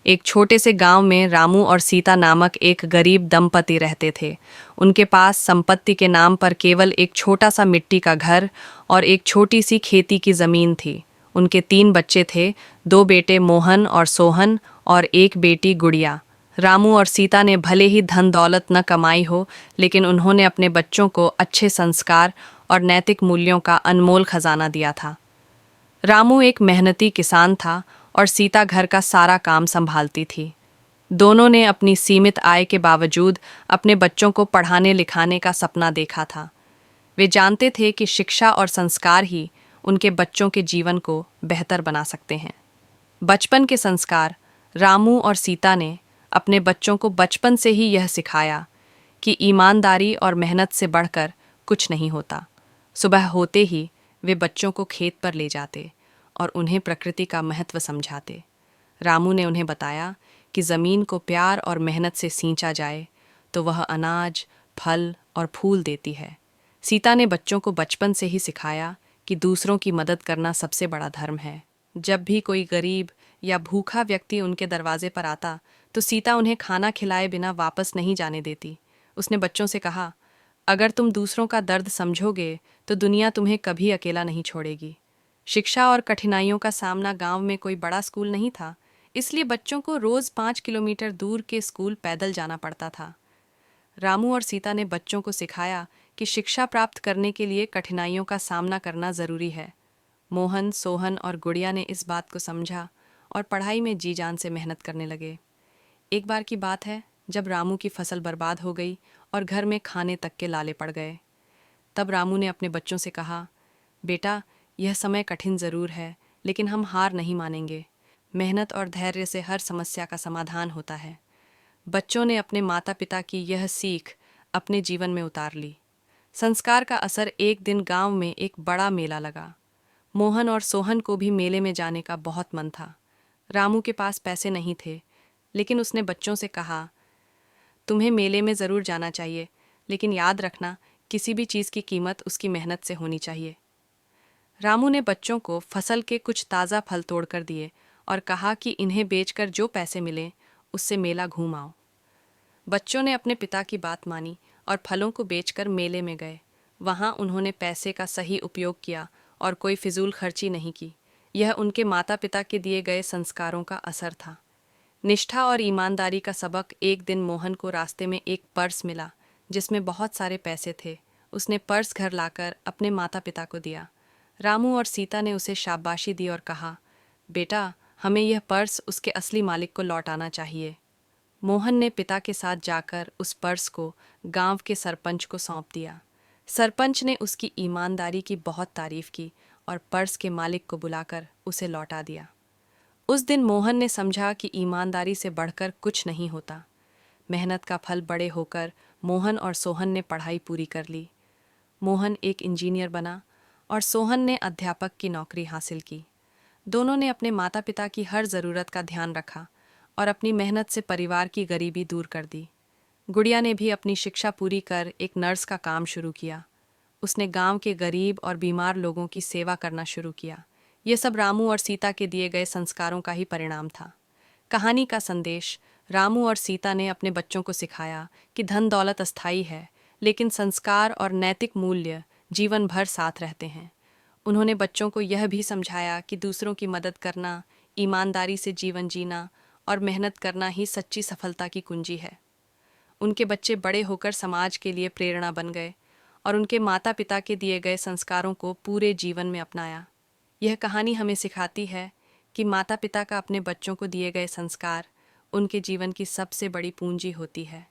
एक छोटे से गांव में रामू और सीता नामक एक गरीब दंपति रहते थे। उनके पास संपत्ति के नाम पर केवल एक छोटा सा मिट्टी का घर और एक छोटी सी खेती की जमीन थी। उनके 3 बच्चे थे, 2 बेटे मोहन और सोहन और एक बेटी गुड़िया। रामू और सीता ने भले ही धन दौलत न कमाई हो, लेकिन उन्होंने अपने बच्चों को अच्छे संस्कार और नैतिक मूल्यों का अनमोल खजाना दिया था। रामू एक मेहनती किसान था और सीता घर का सारा काम संभालती थी। दोनों ने अपनी सीमित आय के बावजूद अपने बच्चों को पढ़ाने लिखाने का सपना देखा था। वे जानते थे कि शिक्षा और संस्कार ही उनके बच्चों के जीवन को बेहतर बना सकते हैं। बचपन के संस्कार। रामू और सीता ने अपने बच्चों को बचपन से ही यह सिखाया कि ईमानदारी और मेहनत से बढ़कर कुछ नहीं होता। सुबह होते ही वे बच्चों को खेत पर ले जाते और उन्हें प्रकृति का महत्व समझाते। रामू ने उन्हें बताया कि ज़मीन को प्यार और मेहनत से सींचा जाए तो वह अनाज, फल और फूल देती है। सीता ने बच्चों को बचपन से ही सिखाया कि दूसरों की मदद करना सबसे बड़ा धर्म है। जब भी कोई गरीब या भूखा व्यक्ति उनके दरवाजे पर आता तो सीता उन्हें खाना खिलाए बिना वापस नहीं जाने देती। उसने बच्चों से कहा, अगर तुम दूसरों का दर्द समझोगे तो दुनिया तुम्हें कभी अकेला नहीं छोड़ेगी। शिक्षा और कठिनाइयों का सामना। गांव में कोई बड़ा स्कूल नहीं था, इसलिए बच्चों को रोज 5 किलोमीटर दूर के स्कूल पैदल जाना पड़ता था। रामू और सीता ने बच्चों को सिखाया कि शिक्षा प्राप्त करने के लिए कठिनाइयों का सामना करना जरूरी है। मोहन, सोहन और गुड़िया ने इस बात को समझा और पढ़ाई में जी जान से मेहनत करने लगे। एक बार की बात है, जब रामू की फसल बर्बाद हो गई और घर में खाने तक के लाले पड़ गए। तब रामू ने अपने बच्चों से कहा, बेटा, यह समय कठिन ज़रूर है, लेकिन हम हार नहीं मानेंगे। मेहनत और धैर्य से हर समस्या का समाधान होता है। बच्चों ने अपने माता पिता की यह सीख अपने जीवन में उतार ली। संस्कार का असर। एक दिन गांव में एक बड़ा मेला लगा। मोहन और सोहन को भी मेले में जाने का बहुत मन था। रामू के पास पैसे नहीं थे, लेकिन उसने बच्चों से कहा, तुम्हें मेले में ज़रूर जाना चाहिए, लेकिन याद रखना, किसी भी चीज़ की कीमत उसकी मेहनत से होनी चाहिए। रामू ने बच्चों को फसल के कुछ ताज़ा फल तोड़कर दिए और कहा कि इन्हें बेचकर जो पैसे मिले उससे मेला घूम आओ। बच्चों ने अपने पिता की बात मानी और फलों को बेचकर मेले में गए। वहाँ उन्होंने पैसे का सही उपयोग किया और कोई फिजूल खर्ची नहीं की। यह उनके माता पिता के दिए गए संस्कारों का असर था। निष्ठा और ईमानदारी का सबक। एक दिन मोहन को रास्ते में एक पर्स मिला जिसमें बहुत सारे पैसे थे। उसने पर्स घर लाकर अपने माता पिता को दिया। रामू और सीता ने उसे शाबाशी दी और कहा, बेटा, हमें यह पर्स उसके असली मालिक को लौटाना चाहिए। मोहन ने पिता के साथ जाकर उस पर्स को गांव के सरपंच को सौंप दिया। सरपंच ने उसकी ईमानदारी की बहुत तारीफ की और पर्स के मालिक को बुलाकर उसे लौटा दिया। उस दिन मोहन ने समझा कि ईमानदारी से बढ़कर कुछ नहीं होता। मेहनत का फल। बड़े होकर मोहन और सोहन ने पढ़ाई पूरी कर ली। मोहन एक इंजीनियर बना और सोहन ने अध्यापक की नौकरी हासिल की। दोनों ने अपने माता पिता की हर ज़रूरत का ध्यान रखा और अपनी मेहनत से परिवार की गरीबी दूर कर दी। गुड़िया ने भी अपनी शिक्षा पूरी कर एक नर्स का काम शुरू किया। उसने गांव के गरीब और बीमार लोगों की सेवा करना शुरू किया। ये सब रामू और सीता के दिए गए संस्कारों का ही परिणाम था। कहानी का संदेश। रामू और सीता ने अपने बच्चों को सिखाया कि धन दौलत अस्थायी है, लेकिन संस्कार और नैतिक मूल्य जीवन भर साथ रहते हैं। उन्होंने बच्चों को यह भी समझाया कि दूसरों की मदद करना, ईमानदारी से जीवन जीना और मेहनत करना ही सच्ची सफलता की कुंजी है। उनके बच्चे बड़े होकर समाज के लिए प्रेरणा बन गए और उनके माता पिता के दिए गए संस्कारों को पूरे जीवन में अपनाया। यह कहानी हमें सिखाती है कि माता पिता का अपने बच्चों को दिए गए संस्कार उनके जीवन की सबसे बड़ी पूंजी होती है।